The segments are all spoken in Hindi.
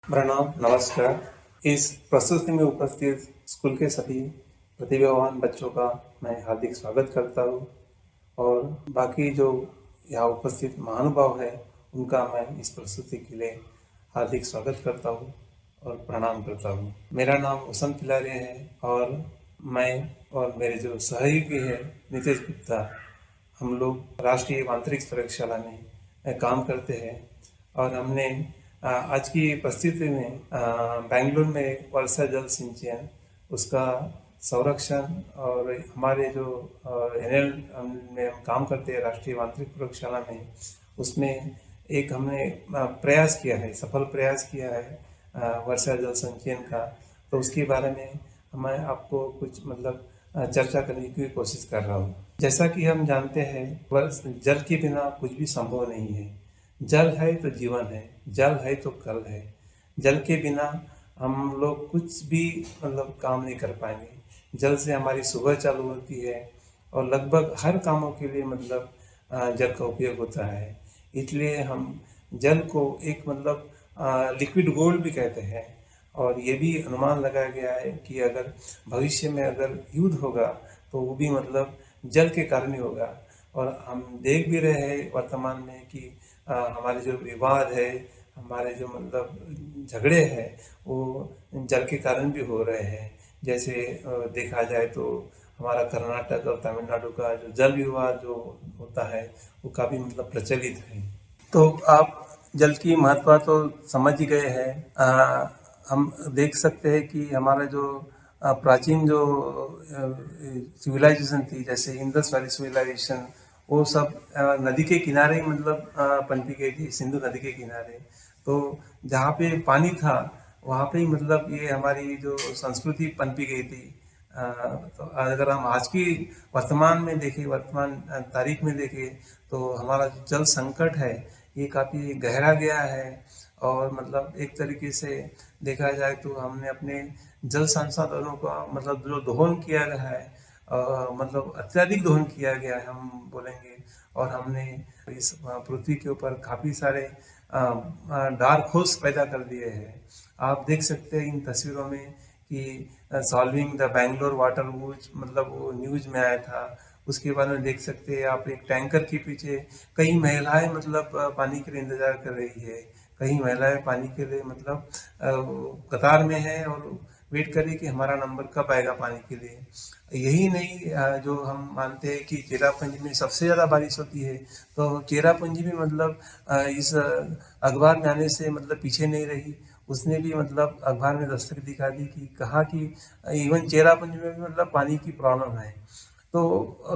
प्रणाम, नमस्कार। इस प्रस्तुति में उपस्थित स्कूल के सभी प्रतिभावान बच्चों का मैं हार्दिक स्वागत करता हूँ और बाकी जो यहाँ उपस्थित महानुभाव है उनका मैं इस प्रस्तुति के लिए हार्दिक स्वागत करता हूँ और प्रणाम करता हूँ। मेरा नाम वसंत पिलारे है और मैं और मेरे जो सहयोगी है नितेश गुप्ता, हम लोग राष्ट्रीय आंतरिक प्रयोगशाला में काम करते हैं और हमने आज की परिस्थिति में बेंगलुरु में वर्षा जल सिंचन उसका संरक्षण और हमारे जो एनएल में हम काम करते हैं राष्ट्रीय आंतरिक प्रयोगशाला में, उसमें एक हमने प्रयास किया है, सफल प्रयास किया है वर्षा जल संचयन का। तो उसके बारे में मैं आपको कुछ चर्चा करने की कोशिश कर रहा हूँ। जैसा कि हम जानते हैं, जल के बिना कुछ भी संभव नहीं है। जल है तो जीवन है, जल है तो कल है। जल के बिना हम लोग कुछ भी काम नहीं कर पाएंगे। जल से हमारी सुबह चालू होती है और लगभग हर कामों के लिए जल का उपयोग होता है। इसलिए हम जल को एक लिक्विड गोल्ड भी कहते हैं और ये भी अनुमान लगाया गया है कि अगर भविष्य में अगर युद्ध होगा तो वो भी जल के कारण ही होगा। और हम देख भी रहे हैं वर्तमान में कि हमारे जो विवाद है, हमारे जो झगड़े हैं, वो जल के कारण भी हो रहे हैं। जैसे देखा जाए तो हमारा कर्नाटक और तमिलनाडु का जो जल विवाद जो होता है वो काफ़ी प्रचलित है। तो आप जल की महत्व तो समझ ही गए हैं। हम देख सकते हैं कि हमारा जो प्राचीन जो सिविलाइजेशन थी, जैसे इंडस वैली सिविलाइजेशन, वो सब नदी के किनारे ही पनपी गई थी, सिंधु नदी के किनारे। तो जहाँ पे पानी था वहाँ पे ही ये हमारी जो संस्कृति पनपी गई थी। तो अगर हम आज की वर्तमान में देखें, वर्तमान तारीख में देखें, तो हमारा जो जल संकट है ये काफ़ी गहरा गया है। और एक तरीके से देखा जाए तो हमने अपने जल संसाधनों का जो दोहन किया गया है, अत्यधिक दोहन किया गया है हम बोलेंगे। और हमने इस पृथ्वी के ऊपर काफ़ी सारे डार्क होल्स पैदा कर दिए हैं। आप देख सकते हैं इन तस्वीरों में कि solving the Bangalore water whose वो न्यूज में आया था। उसके बारे में देख सकते हैं आप, एक टैंकर के पीछे कई महिलाएं पानी के लिए इंतजार कर रही है। कई महिलाएं पानी के लिए कतार में है और वेट करिए कि हमारा नंबर कब आएगा पानी के लिए। यही नहीं, जो हम मानते हैं कि चेरापूंजी में सबसे ज़्यादा बारिश होती है, तो चेरापूंजी भी इस अखबार में आने से पीछे नहीं रही। उसने भी अखबार में दस्तक दिखा दी कि कहा कि इवन चेरापूंजी में भी पानी की प्रॉब्लम है। तो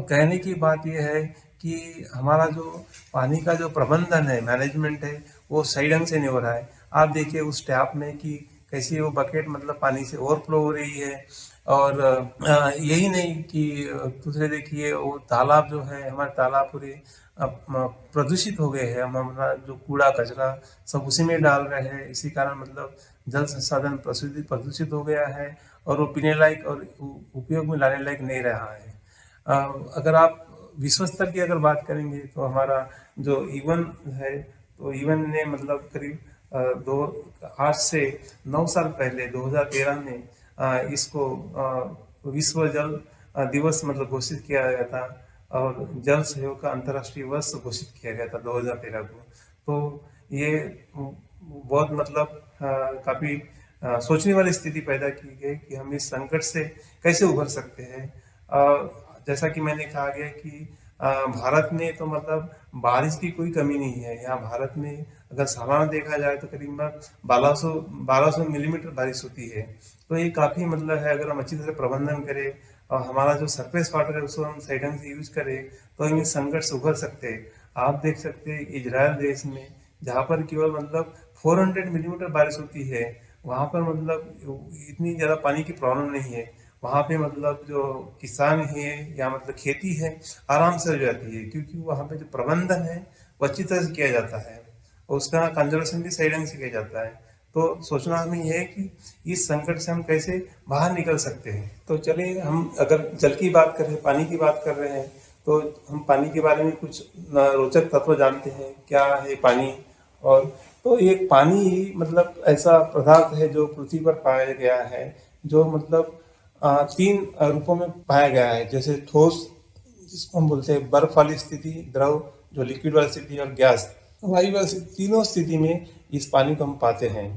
कहने की बात यह है कि हमारा जो पानी का जो प्रबंधन है, मैनेजमेंट है, वो सही ढंग से नहीं हो रहा है। आप देखिए उस टैप में कि कैसे वो बकेट पानी से ओवरफ्लो हो रही है। और यही नहीं कि दूसरे देखिए वो तालाब जो है, हमारे तालाब पूरे प्रदूषित हो गए हैं। हम हमारा जो कूड़ा कचरा सब उसी में डाल रहे हैं। इसी कारण जल संसाधन प्रदूषित हो गया है और वो पीने लायक और उपयोग में लाने लायक नहीं रहा है। अगर आप विश्व स्तर की अगर बात करेंगे तो हमारा जो ईवन है, तो ईवन ने करीब आज से 9 साल पहले 2013 में इसको विश्व जल दिवस घोषित किया गया था और जल सहयोग का अंतर्राष्ट्रीय वर्ष घोषित किया गया था 2013 को। तो ये बहुत काफ़ी सोचने वाली स्थिति पैदा की गई कि हम इस संकट से कैसे उभर सकते हैं। जैसा कि मैंने कहा गया कि भारत में तो बारिश की कोई कमी नहीं है। यहाँ भारत में अगर सालाना देखा जाए तो करीब 1200 मिलीमीटर बारिश होती है। तो ये काफ़ी है, अगर हम अच्छी तरह प्रबंधन करें और हमारा जो सरफेस वाटर है उसको हम सही ढंग से यूज करें तो हम इस संकट से उभर सकते हैं। आप देख सकते हैं इजराइल देश में, जहाँ पर केवल 400 मिलीमीटर बारिश होती है, वहाँ पर इतनी ज़्यादा पानी की प्रॉब्लम नहीं है। वहाँ पे जो किसान है या खेती है आराम से हो जाती है, क्योंकि वहाँ पे जो प्रबंधन है वो अच्छी तरह से किया जाता है और उसका कंजर्वेशन भी सही ढंग से किया जाता है। तो सोचना हमें यह है कि इस संकट से हम कैसे बाहर निकल सकते हैं। तो चलिए, हम अगर जल की बात कर रहे हैं, पानी की बात कर रहे हैं, तो हम पानी के बारे में कुछ रोचक तत्व जानते हैं। क्या है पानी और तो एक पानी ही मतलब ऐसा पदार्थ है जो पृथ्वी पर पाया गया है, जो मतलब तीन रूपों में पाया गया है, जैसे ठोस जिसको हम बोलते हैं बर्फ वाली स्थिति, द्रव जो लिक्विड वाली स्थिति, और गैस वायु वाली स्थिति, तीनों स्थिति में इस पानी को हम पाते हैं।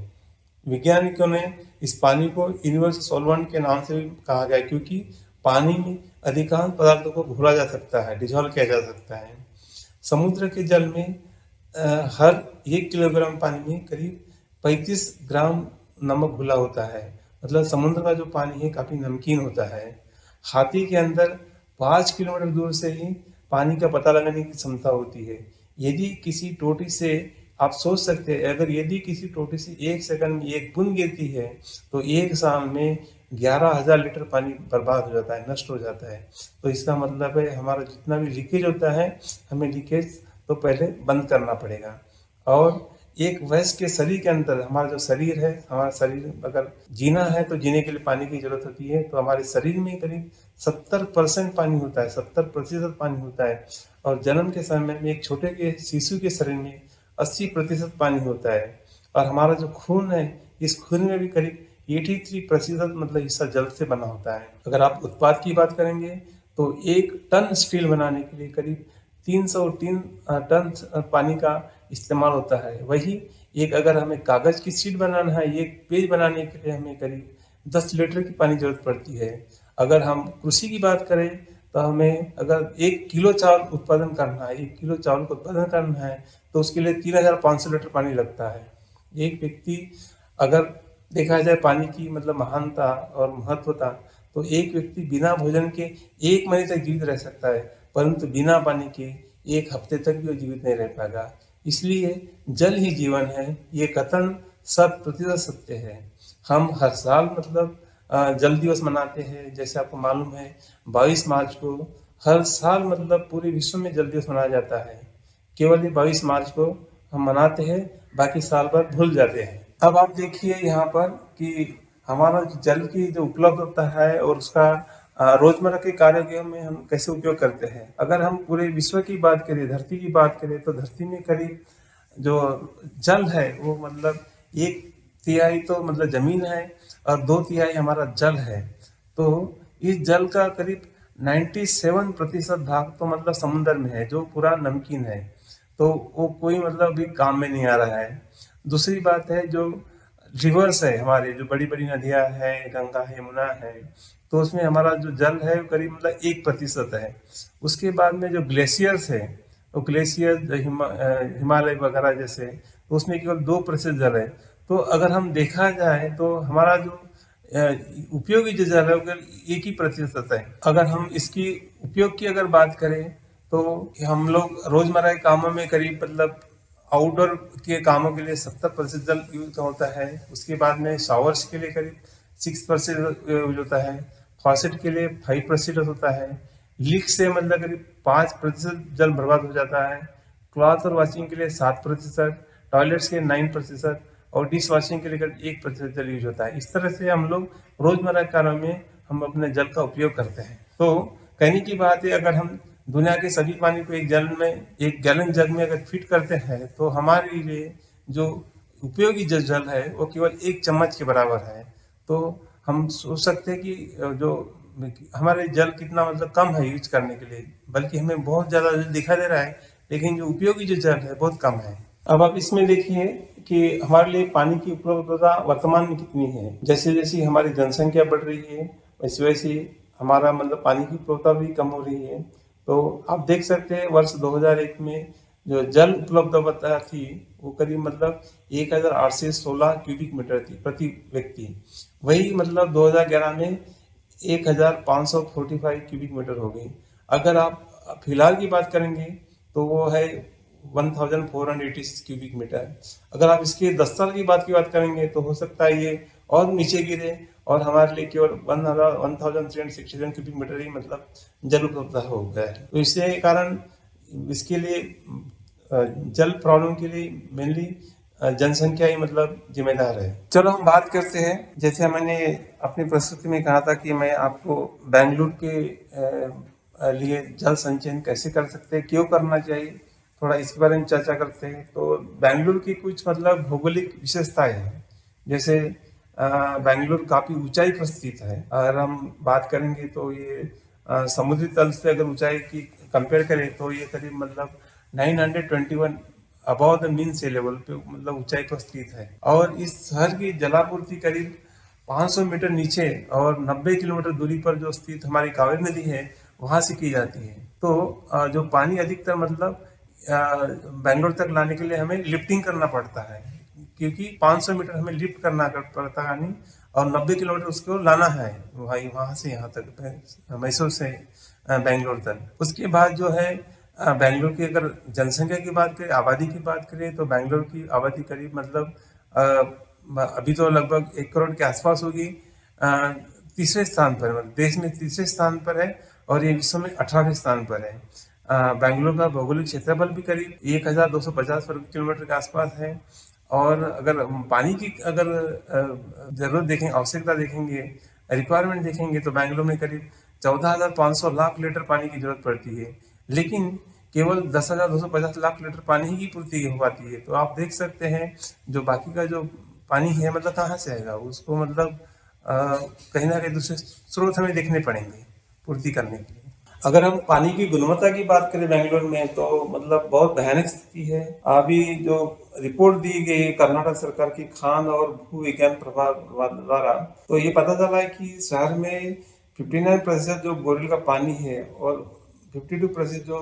वैज्ञानिकों ने इस पानी को यूनिवर्सल सॉल्वेंट के नाम से भी कहा गया, क्योंकि पानी में अधिकांश पदार्थों को घोला जा सकता है, डिजोल्व किया जा सकता है। समुद्र के जल में हर 1 किलोग्राम पानी में करीब 35 ग्राम नमक घुला होता है। मतलब समुद्र का जो पानी है काफी नमकीन होता है। हाथी के अंदर 5 किलोमीटर दूर से ही पानी का पता लगाने की क्षमता होती है। यदि किसी टोटी से, आप सोच सकते हैं, अगर यदि किसी टोटी से 1 सेकंड में 1 बूंद गिरती है तो 1 साल में 11,000 लीटर पानी बर्बाद हो जाता है, नष्ट हो जाता है। तो इसका मतलब है हमारा जितना भी लीकेज होता है, हमें लीकेज तो पहले बंद करना पड़ेगा। और एक वयस्क के शरीर के अंदर, हमारा जो शरीर है, हमारा शरीर अगर जीना है तो जीने के लिए पानी की जरूरत होती है। तो हमारे शरीर में करीब 70% पानी होता है, 70% पानी होता है। और जन्म के समय में एक छोटे के शिशु के शरीर में 80% पानी होता है। और हमारा जो खून है, इस खून में भी करीब 83% मतलब हिस्सा जल से बना होता है। अगर आप उत्पाद की बात करेंगे तो 1 टन स्टील बनाने के लिए करीब 303 टन पानी का इस्तेमाल होता है। वही एक अगर हमें कागज की शीट बनाना है, एक पेज बनाने के लिए हमें करीब 10 लीटर की पानी जरूरत पड़ती है। अगर हम कृषि की बात करें तो हमें अगर 1 किलो चावल उत्पादन करना है, 1 किलो चावल को उत्पादन करना है तो उसके लिए 3,500 लीटर पानी लगता है। एक व्यक्ति, अगर देखा जाए पानी की मतलब महानता और महत्वता, तो एक व्यक्ति बिना भोजन के 1 महीने तक जीवित रह सकता है, परंतु बिना पानी के 1 हफ्ते तक भी वो जीवित नहीं रह पाएगा। इसलिए जल ही जीवन है, ये कथन 100% सत्य है। हम हर साल मतलब जल दिवस मनाते हैं। जैसे आपको मालूम है 22 मार्च को हर साल मतलब पूरे विश्व में जल दिवस मनाया जाता है। केवल ये 22 मार्च को हम मनाते हैं, बाकी साल भर भूल जाते हैं। अब आप देखिए यहाँ पर कि हमारा जल की जो उपलब्धता है और उसका रोजमर्रा के कार्यों में हम कैसे उपयोग करते हैं। अगर हम पूरे विश्व की बात करें, धरती की बात करें, तो धरती में करीब जो जल है वो मतलब 1/3 तो मतलब जमीन है और 2/3 हमारा जल है। तो इस जल का करीब 97% भाग तो मतलब समुद्र में है, जो पूरा नमकीन है। तो वो कोई मतलब अभी काम में नहीं आ रहा है। दूसरी बात है, जो रिवर्स है हमारे, जो बड़ी बड़ी नदियां हैं, गंगा है, यमुना है, तो उसमें हमारा जो जल है वो करीब मतलब 1% है। उसके बाद में जो ग्लेशियर्स है, तो ग्लेशियर हिमालय वगैरह जैसे, तो उसमें केवल 2% जल है। तो अगर हम देखा जाए तो हमारा जो उपयोगी जो जल है वो केवल 1% है। अगर हम इसकी उपयोग की अगर बात करें तो हम लोग रोजमर्रा के कामों में करीब मतलब आउटडोर के कामों के लिए 70% जल यूज होता है। उसके बाद में शावर्स के लिए करीब 6% यूज होता है। फॉसेट के लिए 5% होता है। लीक से मतलब करीब 5% जल बर्बाद हो जाता है। क्लॉथ और वॉशिंग के लिए 7%, टॉयलेट्स के 9% और डिश वॉशिंग के लिए करीब 1% जल यूज होता है। इस तरह से हम लोग रोजमर्रा के कार्यों में हम अपने जल का उपयोग करते हैं। तो कहने की बात है, अगर हम दुनिया के सभी पानी को एक गैलन जग में अगर फिट करते हैं तो हमारे लिए जो उपयोगी जो जल है वो केवल 1 चम्मच के बराबर है। तो हम सोच सकते हैं कि जो हमारे जल कितना मतलब कम है यूज करने के लिए, बल्कि हमें बहुत ज्यादा जल दिखाई दे रहा है, लेकिन जो उपयोगी जो जल है बहुत कम है। अब आप इसमें देखिए कि हमारे लिए पानी की उपलब्धता वर्तमान में कितनी है। जैसे जैसे हमारी जनसंख्या बढ़ रही है, वैसे वैसे हमारा मतलब पानी की उपलब्धता भी कम हो रही है। तो आप देख सकते हैं वर्ष 2001 में जो जल उपलब्धता थी वो करीब मतलब 1,816 क्यूबिक मीटर थी प्रति व्यक्ति। वही मतलब 2011 में 1,545 क्यूबिक मीटर हो गई। अगर आप फिलहाल की बात करेंगे तो वो है 1,486 क्यूबिक मीटर। अगर आप इसके 10 साल की बात करेंगे तो हो सकता है ये और नीचे गिरे और हमारे लिए केवल 1,367 क्यूबिक मीटर ही मतलब जल उपलब्ध हो गया है। तो इससे कारण इसके लिए जल प्रॉब्लम के लिए मेनली जनसंख्या ही मतलब जिम्मेदार है। चलो हम बात करते हैं, जैसे मैंने अपनी प्रस्तुति में कहा था कि मैं आपको बेंगलुरु के लिए जल संचयन कैसे कर सकते हैं, क्यों करना चाहिए, थोड़ा इसके बारे में चर्चा करते हैं। तो बेंगलुरु की कुछ मतलब भौगोलिक विशेषताएं हैं। जैसे बेंगलुरु काफी ऊंचाई पर स्थित है। अगर हम बात करेंगे तो ये समुद्री तल से अगर ऊंचाई की कंपेयर करें तो ये करीब मतलब 921 above the mean sea level पे मतलब ऊंचाई पर स्थित है। और इस शहर की जलापूर्ति करीब 500 मीटर नीचे और 90 किलोमीटर दूरी पर जो स्थित हमारी कावेरी नदी है वहां से की जाती है। तो जो पानी अधिकतर मतलब बेंगलोर तक लाने के लिए हमें लिफ्टिंग करना पड़ता है, क्योंकि 500 मीटर हमें लिफ्ट करना पड़ता है पानी, और 90 किलोमीटर उसको लाना है भाई वहां से यहाँ तक, मैसूर से बेंगलोर तक। उसके बाद जो है बेंगलोर की अगर जनसंख्या की बात करें, आबादी की बात करें, तो बेंगलोर की आबादी करीब मतलब अभी तो लगभग 1 करोड़ के आसपास होगी। तीसरे स्थान पर मतलब देश में तीसरे स्थान पर है, और ये विश्व में 18वें स्थान पर है। बेंगलोर का भौगोलिक क्षेत्रफल भी करीब 1250 वर्ग किलोमीटर के आसपास है। और अगर पानी की अगर जरूरत देखें, आवश्यकता देखेंगे, रिक्वायरमेंट देखेंगे, तो बेंगलोर में करीब 14,500 लाख लीटर पानी की जरूरत पड़ती है, लेकिन केवल 10,250 लाख लीटर पानी ही की पूर्ति हो पाती है। तो आप देख सकते हैं जो बाकी का जो पानी है मतलब कहाँ से आएगा, उसको मतलब कहीं ना कहीं दूसरे स्रोत हमें देखने पड़ेंगे पूर्ति करने के लिए। अगर हम पानी की गुणवत्ता की बात करें बेंगलोर में, तो मतलब बहुत भयानक स्थिति है। अभी जो रिपोर्ट दी गई कर्नाटक सरकार की खान और भू विज्ञान प्रभाग द्वारा, तो ये पता चला है कि शहर में 59% जो बोरवेल का पानी है और 52% जो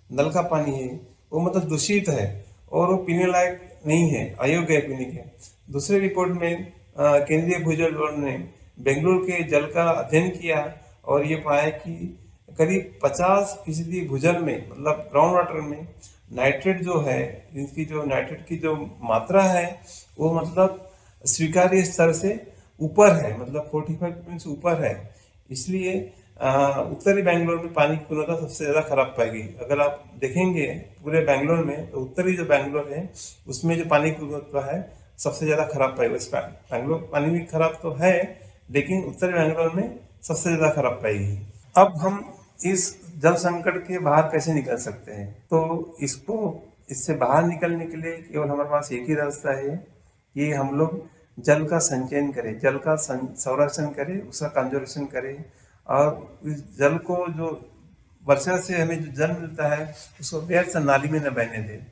नल का पानी है वो मतलब दूषित है, और वो पीने लायक नहीं है, अयोग्य है पीने के। दूसरे रिपोर्ट में केंद्रीय भूजल बोर्ड ने बेंगलुरु के जल का अध्ययन किया और ये पाया कि करीब 50% भूजल में मतलब ग्राउंड वाटर में नाइट्रेट जो है, इनकी जो नाइट्रेट की जो मात्रा है वो मतलब स्वीकार्य स्तर से ऊपर है, मतलब 45% से ऊपर है। इसलिए उत्तरी बेंगलोर में पानी की गुणवत्ता सबसे ज़्यादा खराब पाएगी। अगर आप देखेंगे पूरे बेंगलोर में, तो उत्तरी जो बेंगलोर है उसमें जो पानी की गुणवत्ता है सबसे ज़्यादा खराब पाएगी। बेंगलोर पानी भी खराब तो है, लेकिन उत्तरी बेंगलोर में सबसे ज़्यादा खराब पाएगी। अब हम इस जल संकट के बाहर कैसे निकल सकते हैं? तो इससे बाहर निकलने के लिए केवल हमारे पास एक ही रास्ता है कि हम लोग जल का संचयन करें, जल का संरक्षण करें, उसका कंजर्वेशन करें, और इस जल को जो वर्षा से हमें जो जल मिलता है उसको व्यर्थ नाली में न बहने दें,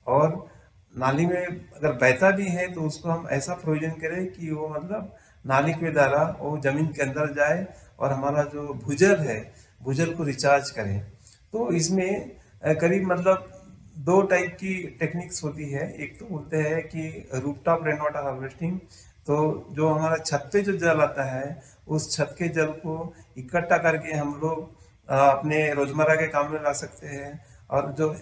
और नाली में अगर बहता भी है तो उसको हम ऐसा प्रोविजन करें कि वो मतलब नाली के द्वारा वो जमीन के अंदर जाए और हमारा जो भूजल है भूजल को रिचार्ज करें। तो इसमें करीब मतलब 2 टाइप की टेक्निक्स होती है। एक तो बोलते हैं कि रूफटॉप रेन वाटर हार्वेस्टिंग, तो जो हमारा छत पे जो जल आता है उस छत के जल को इकट्ठा करके हम लोग अपने रोजमर्रा के काम में ला सकते हैं, और जो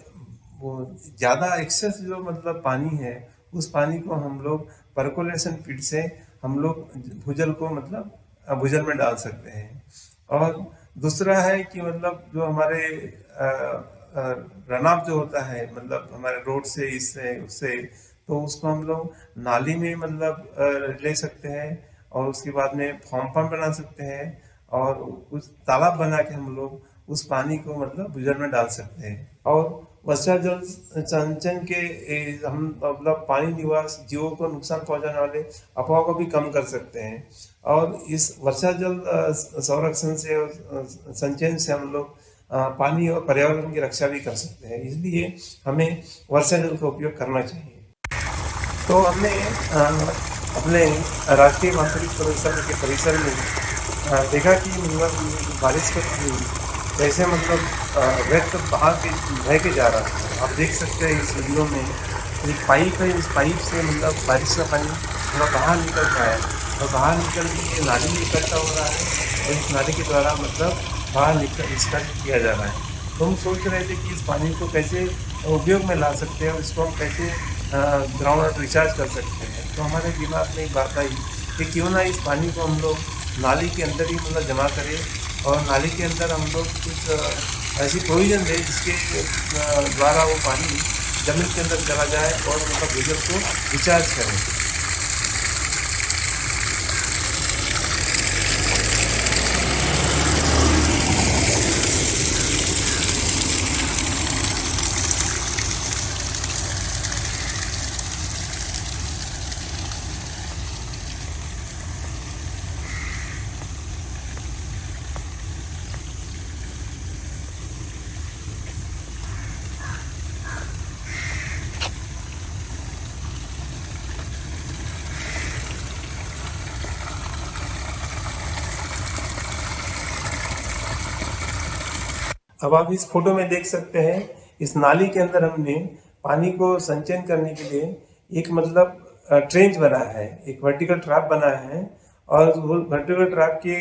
वो ज़्यादा एक्सेस जो मतलब पानी है उस पानी को हम लोग परकोलेशन पिट से हम लोग भूजल को मतलब भूजल में डाल सकते हैं। और दूसरा है कि मतलब जो हमारे रन ऑफ जो होता है मतलब हमारे रोड से इससे उससे, तो उसको हम लोग नाली में मतलब ले सकते हैं, और उसके बाद में फॉर्म पंप बना सकते हैं, और उस तालाब बना के हम लोग उस पानी को मतलब भूजल में डाल सकते हैं। और वर्षा जल संचयन के हम मतलब पानी निवास जीवों को नुकसान पहुंचाने वाले अफवाह को भी कम कर सकते हैं, और इस वर्षा जल संरक्षण से और संचयन से हम लोग पानी और पर्यावरण की रक्षा भी कर सकते हैं। इसलिए हमें वर्षा जल का उपयोग करना चाहिए। तो हमने अपने राष्ट्रीय माध्यमिक परिसर के परिसर में देखा कि मतलब बारिश का पानी कैसे मतलब व्यक्त बहा के बह के जा रहा है। आप देख सकते हैं इस वीडियो में एक पाइप है, इस पाइप से मतलब बारिश का पानी थोड़ा बाहर निकल रहा है, और बाहर निकल के नाली में इकट्ठा हो रहा है, और इस नाली के द्वारा मतलब बाहर निकल इसका किया जा रहा है। तो हम सोच रहे थे कि इस पानी को कैसे उपयोग में ला सकते हैं, और इसको हम कैसे ग्राउंड वाटर रिचार्ज कर सकते हैं। तो हमारे दिमाग में एक बात आई कि क्यों ना इस पानी को हम लोग नाली के अंदर ही मतलब जमा करें, और नाली के अंदर हम लोग कुछ ऐसी प्रोविजन दें जिसके द्वारा वो पानी जमीन के अंदर चला जाए और मतलब भूजल को रिचार्ज करें। अब आप इस फोटो में देख सकते हैं, इस नाली के अंदर हमने पानी को संचयन करने के लिए एक मतलब ट्रेंच बना है, एक वर्टिकल ट्रैप बना है। और वो वर्टिकल ट्रैप के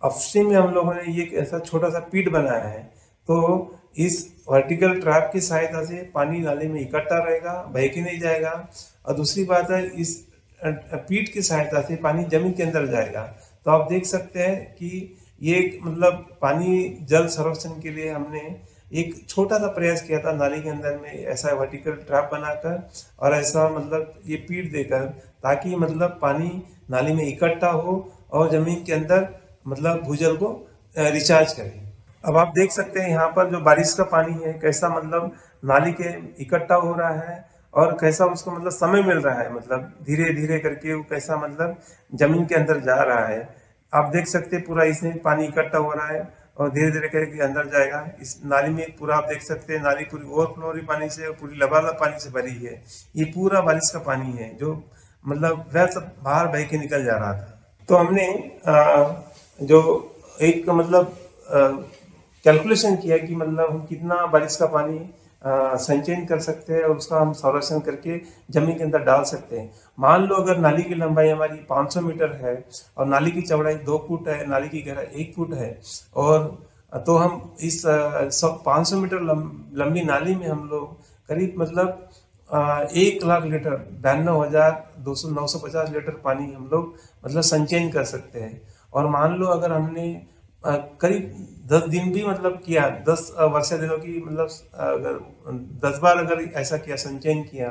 अपस्ट्रीम में हम लोगों ने ये एक ऐसा छोटा सा पीट बनाया है। तो इस वर्टिकल ट्रैप की सहायता से पानी नाले में इकट्ठा रहेगा, बह के नहीं जाएगा। और दूसरी बात है, इस पीट की सहायता से पानी जमीन के अंदर जाएगा। तो आप देख सकते हैं कि ये एक मतलब पानी जल संरक्षण के लिए हमने एक छोटा सा प्रयास किया था नाली के अंदर में ऐसा वर्टिकल ट्रैप बनाकर, और ऐसा मतलब ये पीट देकर, ताकि मतलब पानी नाली में इकट्ठा हो और जमीन के अंदर मतलब भूजल को रिचार्ज करे। अब आप देख सकते हैं यहाँ पर जो बारिश का पानी है कैसा मतलब नाली के इकट्ठा हो रहा है, और कैसा उसको मतलब समय मिल रहा है, मतलब धीरे धीरे करके वो कैसा मतलब जमीन के अंदर जा रहा है। आप देख सकते हैं पूरा इसमें पानी इकट्ठा हो रहा है और धीरे धीरे करके अंदर जाएगा। इस नाली में पूरा आप देख सकते हैं नाली पूरी ओवरफ्लो हो रही पानी से, पूरी लबालब पानी से भरी है। ये पूरा बारिश का पानी है जो मतलब वह सब बाहर बह के निकल जा रहा था। तो हमने जो एक मतलब कैलकुलेशन किया कि मतलब हम कितना बारिश का पानी संचयन कर सकते हैं और उसका हम संरक्षण करके जमीन के अंदर डाल सकते हैं। मान लो अगर नाली की लंबाई हमारी 500 मीटर है और नाली की चौड़ाई 2 फुट है, नाली की गहराई 1 फुट है, और तो हम इस 500 मीटर लंबी नाली में हम लोग करीब मतलब 1,00,000 लीटर 92,950 लीटर पानी हम लोग मतलब संचयन कर सकते हैं। और मान लो अगर हमने करीब 10 दिन भी मतलब किया, 10 वर्षा दिनों की मतलब अगर 10 बार अगर ऐसा किया, संचयन किया,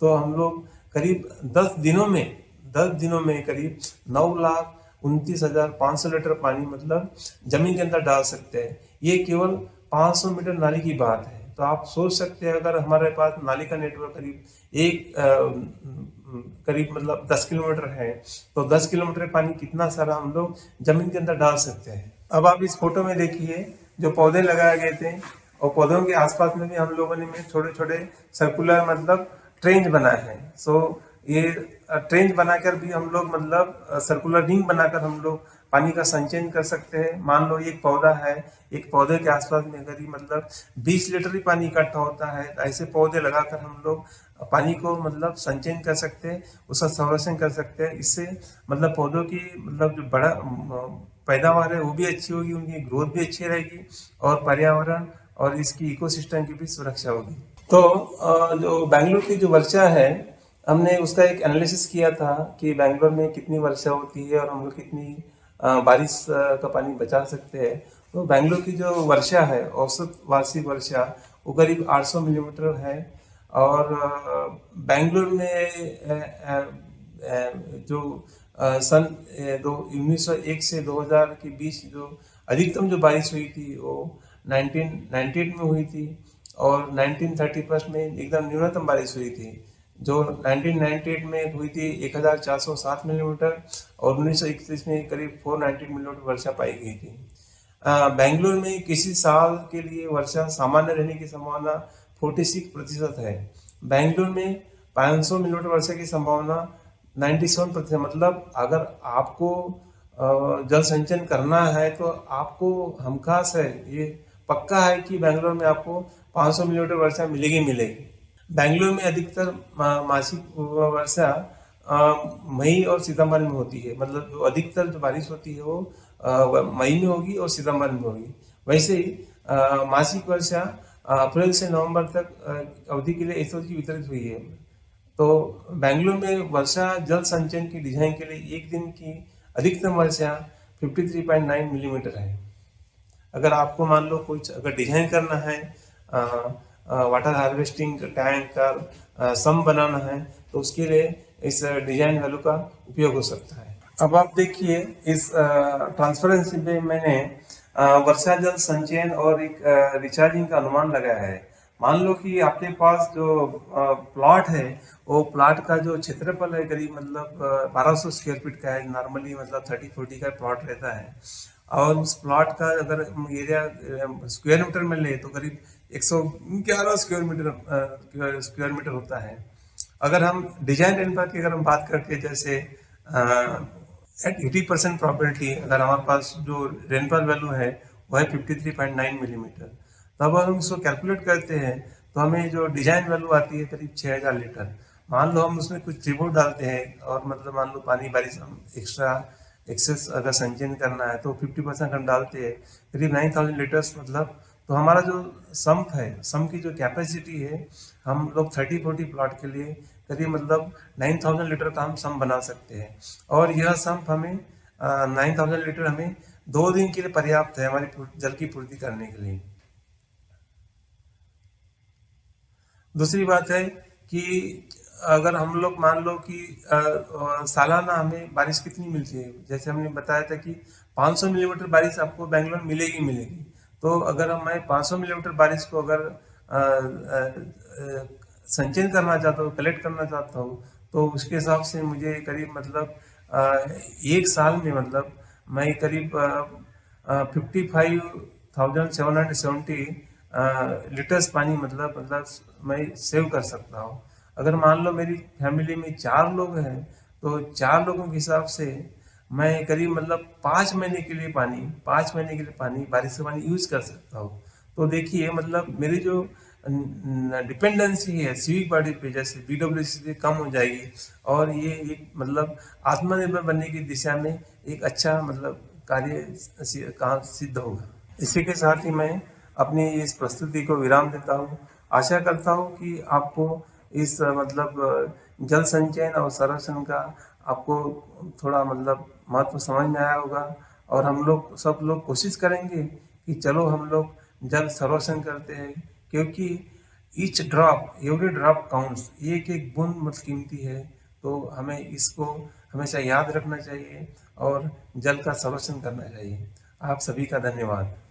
तो हम लोग करीब 10 दिनों में करीब 9,29,500 लीटर पानी मतलब जमीन के अंदर डाल सकते हैं। ये केवल 500 मीटर नाली की बात है। तो आप सोच सकते हैं अगर हमारे पास नाली का नेटवर्क करीब मतलब 10 किलोमीटर है, तो 10 किलोमीटर पानी कितना सारा हम लोग जमीन के अंदर डाल सकते हैं। अब आप इस फोटो में देखिए जो पौधे लगाए गए थे, और पौधों के आसपास में भी हम लोगों ने छोटे छोटे सर्कुलर मतलब ट्रेंच बनाए हैं। सो ये ट्रेंच बनाकर भी हम लोग मतलब सर्कुलर रिंग बनाकर हम लोग पानी का संचयन कर सकते हैं। मान लो एक पौधा है, एक पौधे के आसपास में अगर ही मतलब 20 लीटर ही पानी इकट्ठा होता है, तो ऐसे पौधे लगाकर हम लोग पानी को मतलब संचयन कर सकते हैं, उसका संरक्षण कर सकते हैं। इससे मतलब पौधों की मतलब जो बड़ा पैदावार है वो भी अच्छी होगी, उनकी ग्रोथ भी अच्छी रहेगी, और पर्यावरण और इसकी इकोसिस्टम की भी सुरक्षा होगी। तो जो बैंगलोर की जो वर्षा है, हमने उसका एक एनालिसिस किया था कि बैंगलोर में कितनी वर्षा होती है और हम लोग कितनी बारिश का पानी बचा सकते हैं। तो बैंगलोर की जो वर्षा है, औसत वार्षिक वर्षा, वो करीब 800 मिलीमीटर है। और बैंगलोर में जो सन 1901 से 2000 के बीच जो अधिकतम जो बारिश हुई थी वो 1998 में हुई थी, और 1931 में एकदम न्यूनतम बारिश हुई थी जो 1998 में हुई थी 1407 मिलीमीटर, और 1931 में करीब 490 मिलीमीटर वर्षा पाई गई थी। बेंगलुरु में किसी साल के लिए वर्षा सामान्य रहने की संभावना 46% है। बेंगलुरु में 500 मिलीमीटर वर्षा की संभावना 97%। मतलब अगर आपको जल संचयन करना है तो आपको हमखास है, ये पक्का है कि बेंगलुरु में आपको 500 मिलीमीटर वर्षा मिलेगी मिलेगी। बेंगलुरु में अधिकतर मासिक वर्षा मई और सितंबर में होती है। मतलब जो अधिकतर जो बारिश होती है वो मई में होगी और सितंबर में होगी। वैसे ही मासिक वर्षा अप्रैल से नवंबर तक अवधि के लिए इस की वितरित हुई है। तो बेंगलुरु में वर्षा जल संचयन की डिजाइन के लिए एक दिन की अधिकतम वर्षा 53.9 मिलीमीटर है। अगर आपको मान लो कुछ अगर डिजाइन करना है, वाटर हार्वेस्टिंग टैंक का सम बनाना है, तो उसके लिए इस डिजाइन वैल्यू का उपयोग हो सकता है। अब आप देखिए इस ट्रांसपेरेंसी पे मैंने वर्षा जल संचयन और एक रिचार्जिंग का अनुमान लगाया है। मान लो कि आपके पास जो प्लॉट है, वो प्लॉट का जो क्षेत्रफल है करीब मतलब 1200 स्क्वायर फीट का है। नॉर्मली मतलब 30-40 का प्लॉट रहता है, और उस प्लॉट का अगर एरिया स्क्वायर मीटर में ले तो करीब 111 स्क्वायर मीटर होता है। अगर हम डिजाइन रेनफॉल की अगर हम बात करके, जैसे एट 80% प्रोबेबिलिटी अगर हमारे पास जो रेनफॉल वैल्यू है वो है 53.9 मिलीमीटर, तब हम उसको कैलकुलेट करते हैं तो हमें जो डिजाइन वैल्यू आती है करीब 6000 लीटर। मान लो हम उसमें कुछ ट्रिब्यूट डालते हैं और मतलब मान लो पानी बारिश हम एक्स्ट्रा एक्सेस अगर संचयन करना है तो 50% हम डालते हैं, करीब 9000 लीटर्स मतलब। तो हमारा जो सम्प है, सम्प की जो कैपेसिटी है, हम लोग 30-40 प्लॉट के लिए करीब मतलब 9000 लीटर का हम सम्प बना सकते हैं। और यह सम्प हमें 9000 लीटर हमें 2 दिन के लिए पर्याप्त है हमारी जल की पूर्ति करने के लिए। दूसरी बात है कि अगर हम लोग मान लो कि सालाना हमें बारिश कितनी मिलती है, जैसे हमने बताया था कि 500 मिलीमीटर बारिश आपको बैंगलोर मिलेगी मिलेगी। तो अगर हम मैं 500 मिलीमीटर बारिश को अगर संचयन करना चाहता हूँ, कलेक्ट करना चाहता हूँ, तो उसके हिसाब से मुझे करीब मतलब एक साल में मतलब मैं करीब 55,770 लीटर्स पानी मतलब मैं सेव कर सकता हूँ। अगर मान लो मेरी फैमिली में 4 लोग हैं तो 4 लोगों के हिसाब से मैं करीब मतलब 5 महीने के लिए पानी 5 महीने के लिए पानी बारिश का पानी यूज कर सकता हूँ। तो देखिए मतलब मेरी जो डिपेंडेंसी है सिविक बॉडी पे जैसे बीडब्ल्यूसी पे कम हो जाएगी, और ये एक मतलब आत्मनिर्भर बनने की दिशा में एक अच्छा मतलब कार्य काम सिद्ध होगा। इसी के साथ ही मैं अपनी इस प्रस्तुति को विराम देता हूँ। आशा करता हूँ कि आपको इस मतलब जल संचयन और संरक्षण का आपको थोड़ा मतलब महत्व समझ में आया होगा। और हम लोग सब लोग कोशिश करेंगे कि चलो हम लोग जल संरक्षण करते हैं, क्योंकि each drop every drop counts, एक एक बूंद मतलब कीमती है। तो हमें इसको हमेशा याद रखना चाहिए और जल का संरक्षण करना चाहिए। आप सभी का धन्यवाद।